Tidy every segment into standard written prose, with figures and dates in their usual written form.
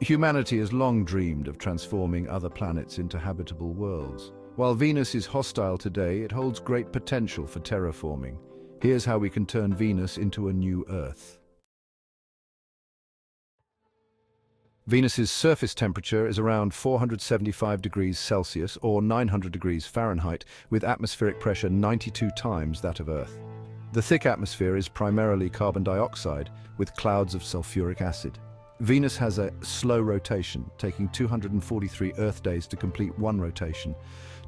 Humanity has long dreamed of transforming other planets into habitable worlds. While Venus is hostile today, it holds great potential for terraforming. Here's how we can turn Venus into a new Earth. Venus's surface temperature is around 475 degrees Celsius or 900 degrees Fahrenheit, with atmospheric pressure 92 times that of Earth. The thick atmosphere is primarily carbon dioxide, with clouds of sulfuric acid. Venus has a slow rotation, taking 243 Earth days to complete one rotation.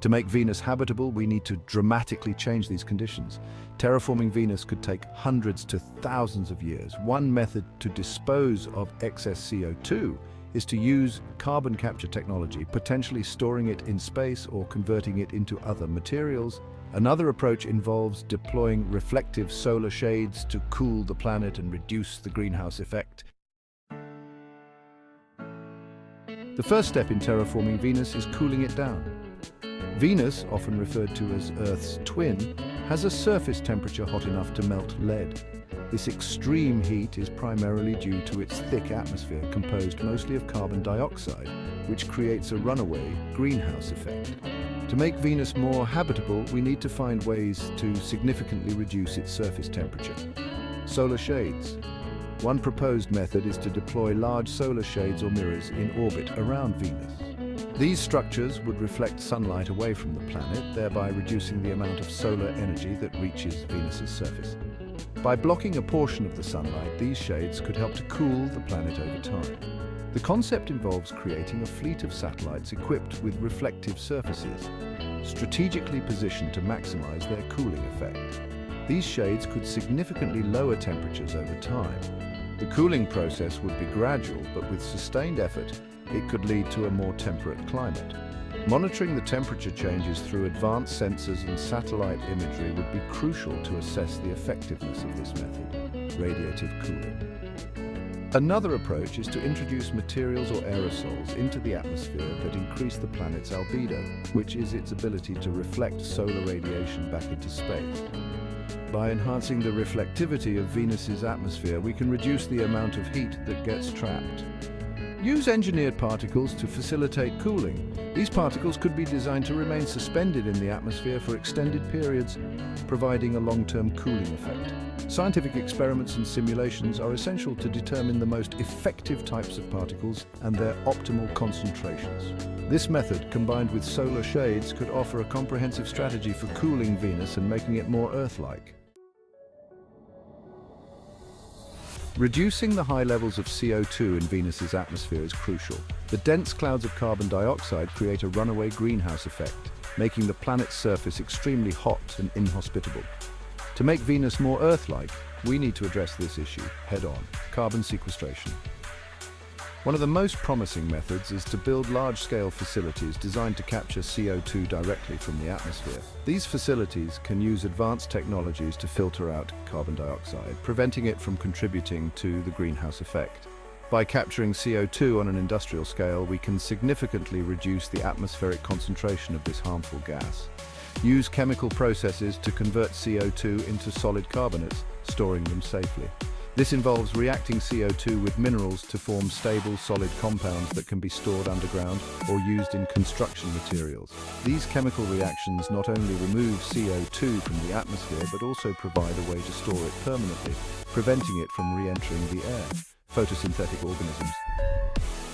To make Venus habitable, we need to dramatically change these conditions. Terraforming Venus could take hundreds to thousands of years. One method to dispose of excess CO2 is to use carbon capture technology, potentially storing it in space or converting it into other materials. Another approach involves deploying reflective solar shades to cool the planet and reduce the greenhouse effect. The first step in terraforming Venus is cooling it down. Venus, often referred to as Earth's twin, has a surface temperature hot enough to melt lead. This extreme heat is primarily due to its thick atmosphere, composed mostly of carbon dioxide, which creates a runaway greenhouse effect. To make Venus more habitable, we need to find ways to significantly reduce its surface temperature. Solar shades. One proposed method is to deploy large solar shades or mirrors in orbit around Venus. These structures would reflect sunlight away from the planet, thereby reducing the amount of solar energy that reaches Venus's surface. By blocking a portion of the sunlight, these shades could help to cool the planet over time. The concept involves creating a fleet of satellites equipped with reflective surfaces, strategically positioned to maximize their cooling effect. These shades could significantly lower temperatures over time. The cooling process would be gradual, but with sustained effort, it could lead to a more temperate climate. Monitoring the temperature changes through advanced sensors and satellite imagery would be crucial to assess the effectiveness of this method, radiative cooling. Another approach is to introduce materials or aerosols into the atmosphere that increase the planet's albedo, which is its ability to reflect solar radiation back into space. By enhancing the reflectivity of Venus's atmosphere, we can reduce the amount of heat that gets trapped. Use engineered particles to facilitate cooling. These particles could be designed to remain suspended in the atmosphere for extended periods, providing a long-term cooling effect. Scientific experiments and simulations are essential to determine the most effective types of particles and their optimal concentrations. This method, combined with solar shades, could offer a comprehensive strategy for cooling Venus and making it more Earth-like. Reducing the high levels of CO2 in Venus's atmosphere is crucial. The dense clouds of carbon dioxide create a runaway greenhouse effect, making the planet's surface extremely hot and inhospitable. To make Venus more Earth-like, we need to address this issue head-on: carbon sequestration. One of the most promising methods is to build large-scale facilities designed to capture CO2 directly from the atmosphere. These facilities can use advanced technologies to filter out carbon dioxide, preventing it from contributing to the greenhouse effect. By capturing CO2 on an industrial scale, we can significantly reduce the atmospheric concentration of this harmful gas. Use chemical processes to convert CO2 into solid carbonates, storing them safely. This involves reacting CO2 with minerals to form stable, solid compounds that can be stored underground or used in construction materials. These chemical reactions not only remove CO2 from the atmosphere, but also provide a way to store it permanently, preventing it from re-entering the air. Photosynthetic organisms.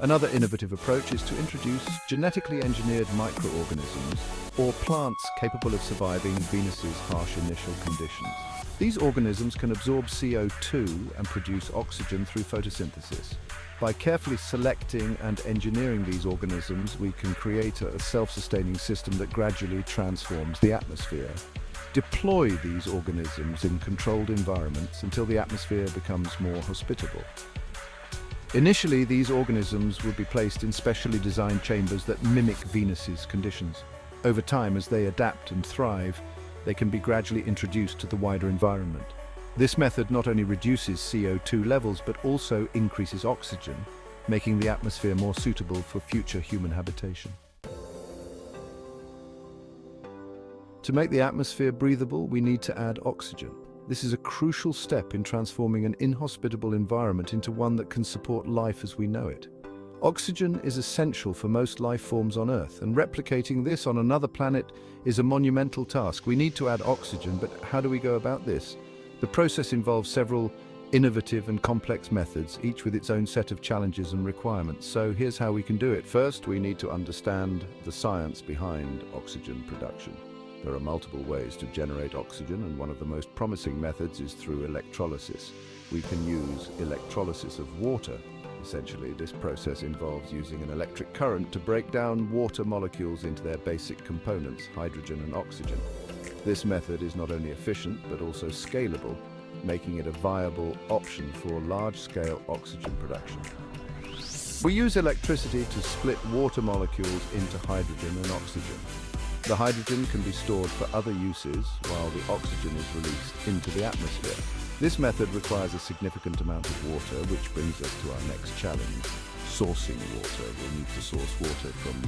Another innovative approach is to introduce genetically engineered microorganisms or plants capable of surviving Venus's harsh initial conditions. These organisms can absorb CO2 and produce oxygen through photosynthesis. By carefully selecting and engineering these organisms, we can create a self-sustaining system that gradually transforms the atmosphere. Deploy these organisms in controlled environments until the atmosphere becomes more hospitable. Initially, these organisms will be placed in specially designed chambers that mimic Venus's conditions. Over time, as they adapt and thrive, they can be gradually introduced to the wider environment. This method not only reduces CO2 levels, but also increases oxygen, making the atmosphere more suitable for future human habitation. To make the atmosphere breathable, we need to add oxygen. This is a crucial step in transforming an inhospitable environment into one that can support life as we know it. Oxygen is essential for most life forms on Earth, and replicating this on another planet is a monumental task. We need to add oxygen, but how do we go about this? The process involves several innovative and complex methods, each with its own set of challenges and requirements. So here's how we can do it. First, we need to understand the science behind oxygen production. There are multiple ways to generate oxygen, and one of the most promising methods is through electrolysis. We can use electrolysis of water. Essentially, this process involves using an electric current to break down water molecules into their basic components, hydrogen and oxygen. This method is not only efficient, but also scalable, making it a viable option for large-scale oxygen production. We use electricity to split water molecules into hydrogen and oxygen. The hydrogen can be stored for other uses, while the oxygen is released into the atmosphere. This method requires a significant amount of water, which brings us to our next challenge: sourcing water. We'll need to source water from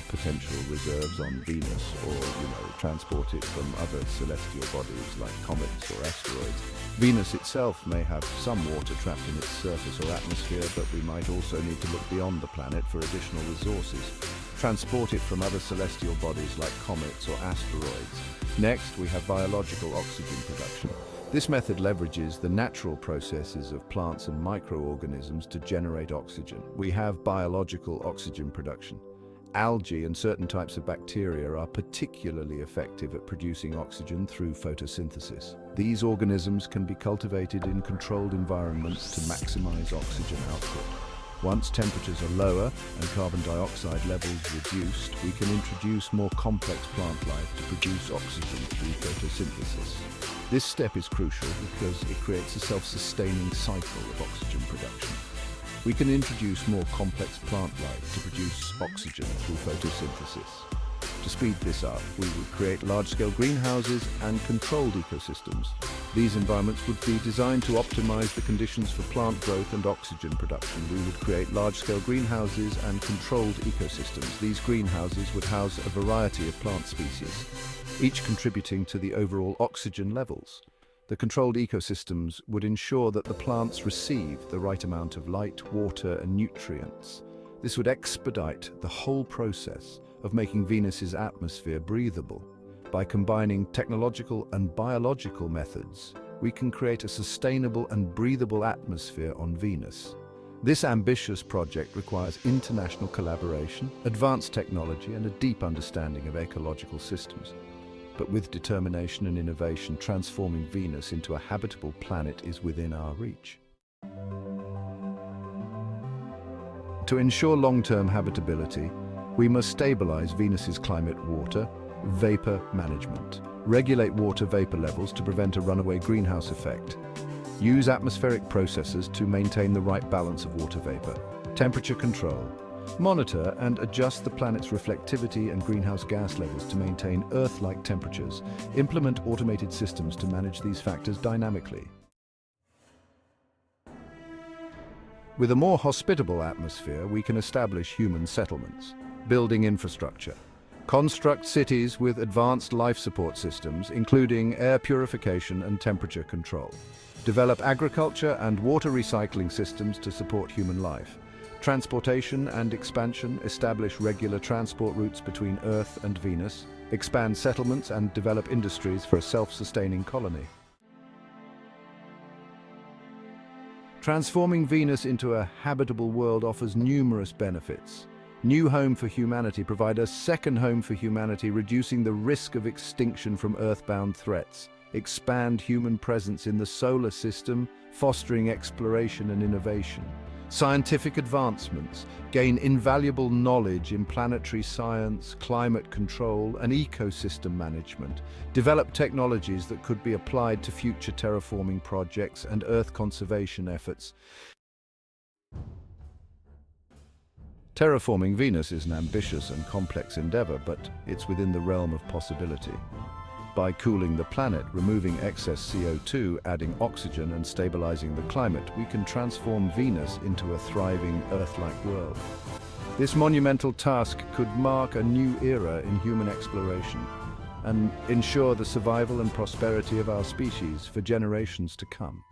potential reserves on Venus, or, transport it from other celestial bodies like comets or asteroids. Venus itself may have some water trapped in its surface or atmosphere, but we might also need to look beyond the planet for additional resources. Transport it from other celestial bodies like comets or asteroids. Next, we have biological oxygen production. This method leverages the natural processes of plants and microorganisms to generate oxygen. We have biological oxygen production. Algae and certain types of bacteria are particularly effective at producing oxygen through photosynthesis. These organisms can be cultivated in controlled environments to maximize oxygen output. Once temperatures are lower and carbon dioxide levels reduced, we can introduce more complex plant life to produce oxygen through photosynthesis. This step is crucial because it creates a self-sustaining cycle of oxygen production. We can introduce more complex plant life to produce oxygen through photosynthesis. To speed this up, we would create large-scale greenhouses and controlled ecosystems. These environments would be designed to optimize the conditions for plant growth and oxygen production. We would create large-scale greenhouses and controlled ecosystems. These greenhouses would house a variety of plant species, each contributing to the overall oxygen levels. The controlled ecosystems would ensure that the plants receive the right amount of light, water, and nutrients. This would expedite the whole process of making Venus's atmosphere breathable. By combining technological and biological methods, we can create a sustainable and breathable atmosphere on Venus. This ambitious project requires international collaboration, advanced technology, and a deep understanding of ecological systems. But with determination and innovation, transforming Venus into a habitable planet is within our reach. To ensure long-term habitability, we must stabilize Venus's climate, water, vapor management, regulate water vapor levels to prevent a runaway greenhouse effect, use atmospheric processes to maintain the right balance of water vapor, temperature control, monitor and adjust the planet's reflectivity and greenhouse gas levels to maintain Earth-like temperatures, implement automated systems to manage these factors dynamically. With a more hospitable atmosphere, we can establish human settlements, building infrastructure, construct cities with advanced life support systems, including air purification and temperature control, develop agriculture and water recycling systems to support human life, transportation and expansion, establish regular transport routes between Earth and Venus, expand settlements and develop industries for a self-sustaining colony. Transforming Venus into a habitable world offers numerous benefits. New home for humanity provide a second home for humanity, reducing the risk of extinction from earthbound threats. Expand human presence in the solar system, fostering exploration and innovation. Scientific advancements gain invaluable knowledge in planetary science, climate control, and ecosystem management. Develop technologies that could be applied to future terraforming projects and Earth conservation efforts. Terraforming Venus is an ambitious and complex endeavor, but it's within the realm of possibility. By cooling the planet, removing excess CO2, adding oxygen, and stabilizing the climate, we can transform Venus into a thriving Earth-like world. This monumental task could mark a new era in human exploration and ensure the survival and prosperity of our species for generations to come.